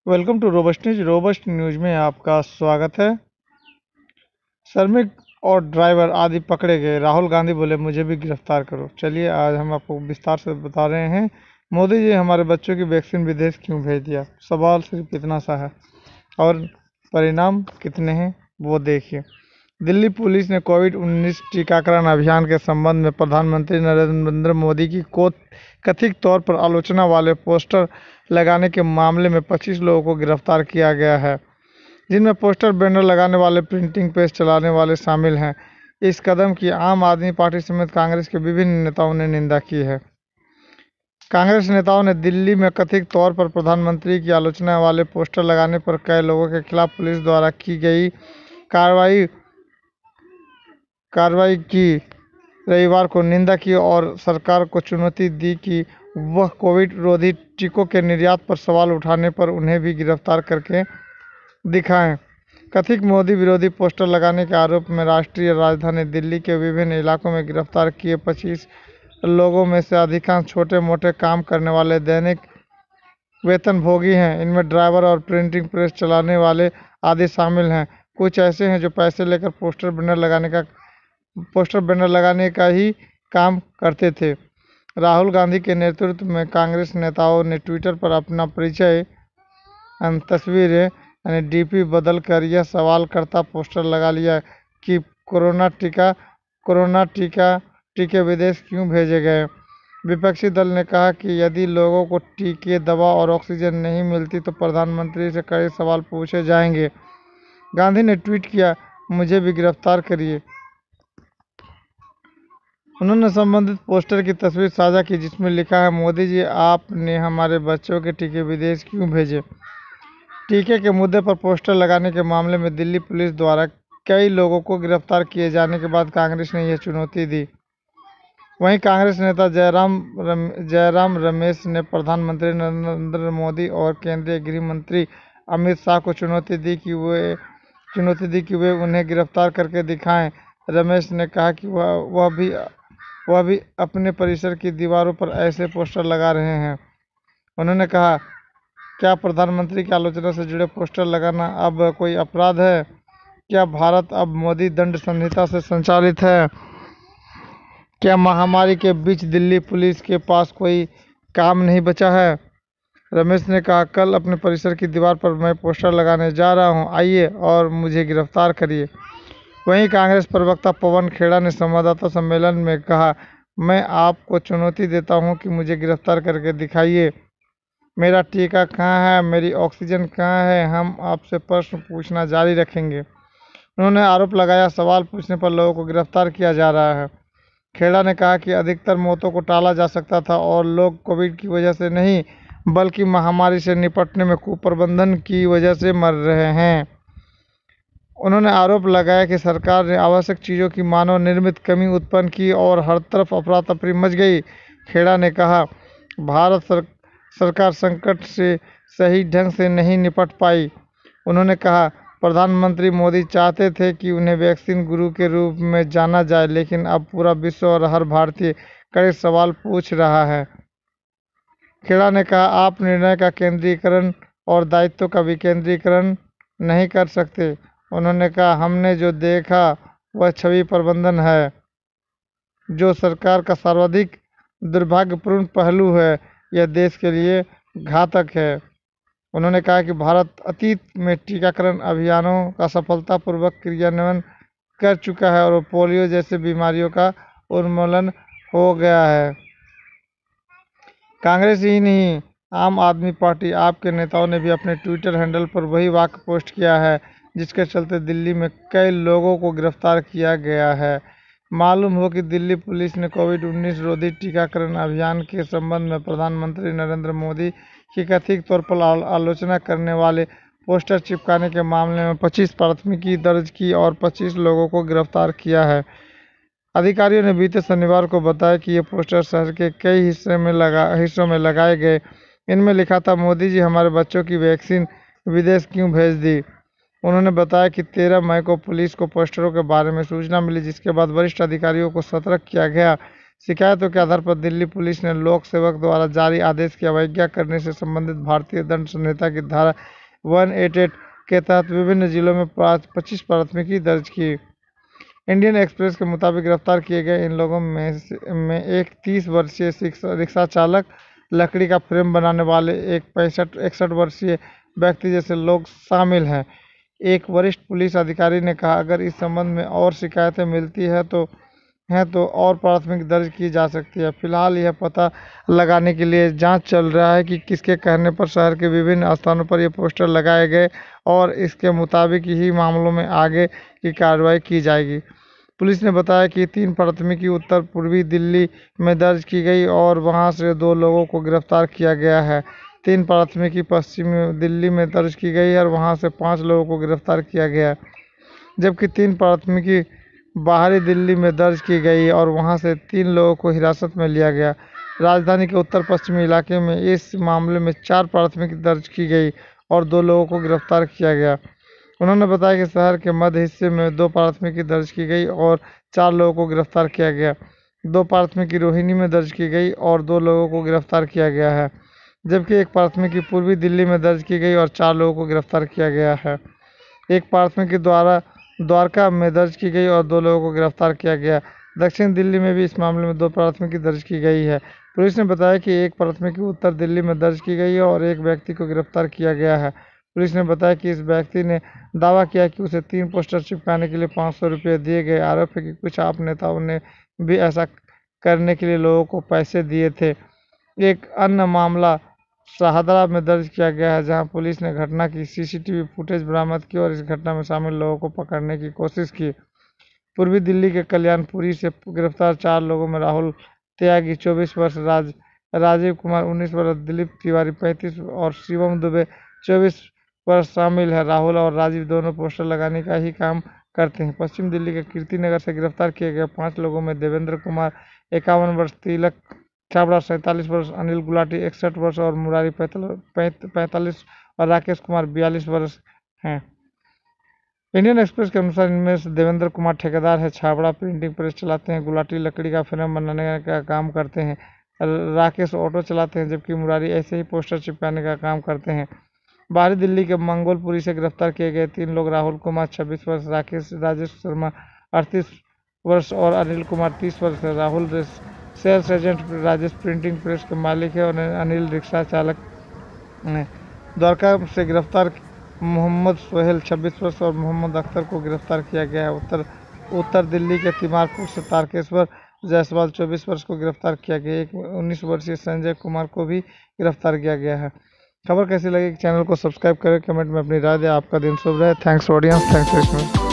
Welcome to robust news में आपका स्वागत है। श्रमिक और ड्राइवर आदि पकड़े गए, राहुल गांधी बोले मुझे भी गिरफ्तार करो। चलिए आज हम आपको विस्तार से बता रहे हैं। मोदी जी हमारे बच्चों की वैक्सीन विदेश क्यों भेज दिया। सवाल सिर्फ इतना सा है और परिणाम कितने हैं वो देखिए। दिल्ली पुलिस ने कोविड-19 टीकाकरण अभियान के संबंध में प्रधानमंत्री नरेंद्र मोदी की कथित तौर पर आलोचना वाले पोस्टर लगाने के मामले में 25 लोगों को गिरफ्तार किया गया है, जिनमें पोस्टर, बैनर लगाने वाले, प्रिंटिंग प्रेस चलाने वाले शामिल हैं। इस कदम की आम आदमी पार्टी समेत कांग्रेस के विभिन्न नेताओं ने निंदा की है। कांग्रेस नेताओं ने दिल्ली में कथित तौर पर प्रधानमंत्री की आलोचना वाले पोस्टर लगाने पर कई लोगों के खिलाफ पुलिस द्वारा की गई कार्रवाई की रविवार को निंदा की और सरकार को चुनौती दी कि वह कोविड रोधी टीकों के निर्यात पर सवाल उठाने पर उन्हें भी गिरफ्तार करके दिखाएं। कथित मोदी विरोधी पोस्टर लगाने के आरोप में राष्ट्रीय राजधानी दिल्ली के विभिन्न इलाकों में गिरफ्तार किए 25 लोगों में से अधिकांश छोटे मोटे काम करने वाले दैनिक वेतनभोगी हैं। इनमें ड्राइवर और प्रिंटिंग प्रेस चलाने वाले आदि शामिल हैं। कुछ ऐसे हैं जो पैसे लेकर पोस्टर बैनर लगाने का ही काम करते थे। राहुल गांधी के नेतृत्व में कांग्रेस नेताओं ने ट्विटर पर अपना परिचय तस्वीरें डीपी बदल कर यह सवाल करता पोस्टर लगा लिया कि कोरोना टीके विदेश क्यों भेजे गए। विपक्षी दल ने कहा कि यदि लोगों को टीके, दवा और ऑक्सीजन नहीं मिलती तो प्रधानमंत्री से कई सवाल पूछे जाएंगे। गांधी ने ट्वीट किया, मुझे भी गिरफ्तार करिए। उन्होंने संबंधित पोस्टर की तस्वीर साझा की जिसमें लिखा है, मोदी जी आपने हमारे बच्चों के टीके विदेश क्यों भेजे। टीके के मुद्दे पर पोस्टर लगाने के मामले में दिल्ली पुलिस द्वारा कई लोगों को गिरफ्तार किए जाने के बाद कांग्रेस ने यह चुनौती दी। वहीं कांग्रेस नेता जयराम रमेश ने प्रधानमंत्री नरेंद्र मोदी और केंद्रीय गृह मंत्री अमित शाह को चुनौती दी कि वे उन्हें गिरफ्तार करके दिखाएं। रमेश ने कहा कि वह भी अपने परिसर की दीवारों पर ऐसे पोस्टर लगा रहे हैं। उन्होंने कहा, क्या प्रधानमंत्री की आलोचना से जुड़े पोस्टर लगाना अब कोई अपराध है? क्या भारत अब मोदी दंड संहिता से संचालित है? क्या महामारी के बीच दिल्ली पुलिस के पास कोई काम नहीं बचा है? रमेश ने कहा, कल अपने परिसर की दीवार पर मैं पोस्टर लगाने जा रहा हूं, आइए और मुझे गिरफ्तार करिए। वहीं कांग्रेस प्रवक्ता पवन खेड़ा ने संवाददाता सम्मेलन में कहा, मैं आपको चुनौती देता हूं कि मुझे गिरफ्तार करके दिखाइए। मेरा टीका कहाँ है, मेरी ऑक्सीजन कहाँ है, हम आपसे प्रश्न पूछना जारी रखेंगे। उन्होंने आरोप लगाया, सवाल पूछने पर लोगों को गिरफ्तार किया जा रहा है। खेड़ा ने कहा कि अधिकतर मौतों को टाला जा सकता था और लोग कोविड की वजह से नहीं बल्कि महामारी से निपटने में कुप्रबंधन की वजह से मर रहे हैं। उन्होंने आरोप लगाया कि सरकार ने आवश्यक चीज़ों की मानव निर्मित कमी उत्पन्न की और हर तरफ अफरा तफरी मच गई। खेड़ा ने कहा, सरकार संकट से सही ढंग से नहीं निपट पाई। उन्होंने कहा, प्रधानमंत्री मोदी चाहते थे कि उन्हें वैक्सीन गुरु के रूप में जाना जाए, लेकिन अब पूरा विश्व और हर भारतीय कई सवाल पूछ रहा है। खेड़ा ने कहा, आप निर्णय का केंद्रीकरण और दायित्व का विकेंद्रीकरण नहीं कर सकते। उन्होंने कहा, हमने जो देखा वह छवि प्रबंधन है, जो सरकार का सर्वाधिक दुर्भाग्यपूर्ण पहलू है। यह देश के लिए घातक है। उन्होंने कहा कि भारत अतीत में टीकाकरण अभियानों का सफलतापूर्वक क्रियान्वयन कर चुका है और पोलियो जैसे बीमारियों का उन्मूलन हो गया है। कांग्रेस ही नहीं, आम आदमी पार्टी आप के नेताओं ने भी अपने ट्विटर हैंडल पर वही वाक्य पोस्ट किया है, जिसके चलते दिल्ली में कई लोगों को गिरफ्तार किया गया है। मालूम हो कि दिल्ली पुलिस ने कोविड-19 रोधी टीकाकरण अभियान के संबंध में प्रधानमंत्री नरेंद्र मोदी की कथित तौर पर आलोचना करने वाले पोस्टर चिपकाने के मामले में 25 प्राथमिकी दर्ज की और 25 लोगों को गिरफ्तार किया है। अधिकारियों ने बीते शनिवार को बताया कि ये पोस्टर शहर के कई हिस्सों में लगाए गए। इनमें लिखा था, मोदी जी हमारे बच्चों की वैक्सीन विदेश क्यों भेज दी। उन्होंने बताया कि 13 मई को पुलिस को पोस्टरों के बारे में सूचना मिली, जिसके बाद वरिष्ठ अधिकारियों को सतर्क किया गया। शिकायतों के आधार पर दिल्ली पुलिस ने लोक सेवक द्वारा जारी आदेश की अवज्ञा करने से संबंधित भारतीय दंड संहिता की धारा 188 के तहत विभिन्न जिलों में 25 प्राथमिकी दर्ज की। इंडियन एक्सप्रेस के मुताबिक गिरफ्तार किए गए इन लोगों में एक 30 वर्षीय रिक्शा चालक, लकड़ी का फ्रेम बनाने वाले एक 61 वर्षीय व्यक्ति जैसे लोग शामिल हैं। एक वरिष्ठ पुलिस अधिकारी ने कहा, अगर इस संबंध में और शिकायतें मिलती हैं तो और प्राथमिकी दर्ज की जा सकती है। फिलहाल यह पता लगाने के लिए जांच चल रहा है कि किसके कहने पर शहर के विभिन्न स्थानों पर ये पोस्टर लगाए गए और इसके मुताबिक ही मामलों में आगे की कार्रवाई की जाएगी। पुलिस ने बताया कि 3 प्राथमिकी उत्तर पूर्वी दिल्ली में दर्ज की गई और वहां से 2 लोगों को गिरफ्तार किया गया है। 3 प्राथमिकी पश्चिमी दिल्ली में दर्ज की गई और वहां से 5 लोगों को गिरफ्तार किया गया, जबकि 3 प्राथमिकी बाहरी दिल्ली में दर्ज की गई और वहां से 3 लोगों को हिरासत में लिया गया। राजधानी के उत्तर पश्चिमी इलाके में इस मामले में 4 प्राथमिकी दर्ज की गई और 2 लोगों को गिरफ्तार किया गया। उन्होंने बताया कि शहर के मध्य हिस्से में 2 प्राथमिकी दर्ज की गई और 4 लोगों को गिरफ्तार किया गया। 2 प्राथमिकी रोहिणी में दर्ज की गई और 2 लोगों को गिरफ्तार किया गया है, जबकि एक प्राथमिकी पूर्वी दिल्ली में दर्ज की गई और 4 लोगों को गिरफ्तार किया गया है। एक प्राथमिकी द्वारका में दर्ज की गई और 2 लोगों को गिरफ्तार किया गया। दक्षिण दिल्ली में भी इस मामले में 2 प्राथमिकी दर्ज की गई है। पुलिस ने बताया कि एक प्राथमिकी उत्तर दिल्ली में दर्ज की गई है और एक व्यक्ति को गिरफ्तार किया गया है। पुलिस ने बताया कि इस व्यक्ति ने दावा किया कि उसे 3 पोस्टर चिपकाने के लिए 500 रुपये दिए गए। आरोप है कि कुछ आप नेताओं ने भी ऐसा करने के लिए लोगों को पैसे दिए थे। एक अन्य मामला शाहदरा में दर्ज किया गया है, जहां पुलिस ने घटना की सीसीटीवी फुटेज बरामद की और इस घटना में शामिल लोगों को पकड़ने की कोशिश की। पूर्वी दिल्ली के कल्याणपुरी से गिरफ्तार 4 लोगों में राहुल त्यागी 24 वर्ष, राजीव कुमार 19 वर्ष, दिलीप तिवारी 35 और शिवम दुबे 24 वर्ष शामिल है। राहुल और राजीव दोनों पोस्टर लगाने का ही काम करते हैं। पश्चिम दिल्ली के कीर्ति नगर से गिरफ्तार किए गए 5 लोगों में देवेंद्र कुमार 51 वर्ष, तिलक छाबड़ा 47 वर्ष, अनिल गुलाटी 61 वर्ष और मुरारी 45 और राकेश कुमार 42 वर्ष हैं। इंडियन एक्सप्रेस के अनुसार इनमें से देवेंद्र कुमार ठेकेदार है, छाबड़ा प्रिंटिंग प्रेस चलाते हैं, गुलाटी लकड़ी का फ्रेम बनाने का काम करते हैं, राकेश ऑटो चलाते हैं, जबकि मुरारी ऐसे ही पोस्टर चिपकाने का काम करते हैं। बाहरी दिल्ली के मंगोलपुरी से गिरफ्तार किए गए 3 लोग राहुल कुमार 26 वर्ष, राजेश शर्मा 38 वर्ष और अनिल कुमार 30 वर्ष है। Rahul sales agent Rajesh printing press के मालिक है और अनिल रिक्शा चालक है। द्वारका से गिरफ्तार मोहम्मद सोहेल 26 वर्ष और मोहम्मद अख्तर को गिरफ्तार किया गया है। उत्तर दिल्ली के तिमारपुर से तारकेश्वर जायसवाल 24 वर्ष को गिरफ्तार किया गया। एक 19 वर्षीय संजय कुमार को भी गिरफ्तार किया गया है। खबर कैसी लगी, चैनल को सब्सक्राइब करें, कमेंट में अपनी राय दें। आपका दिन शुभ रहे। Thanks audience, thanks for listening.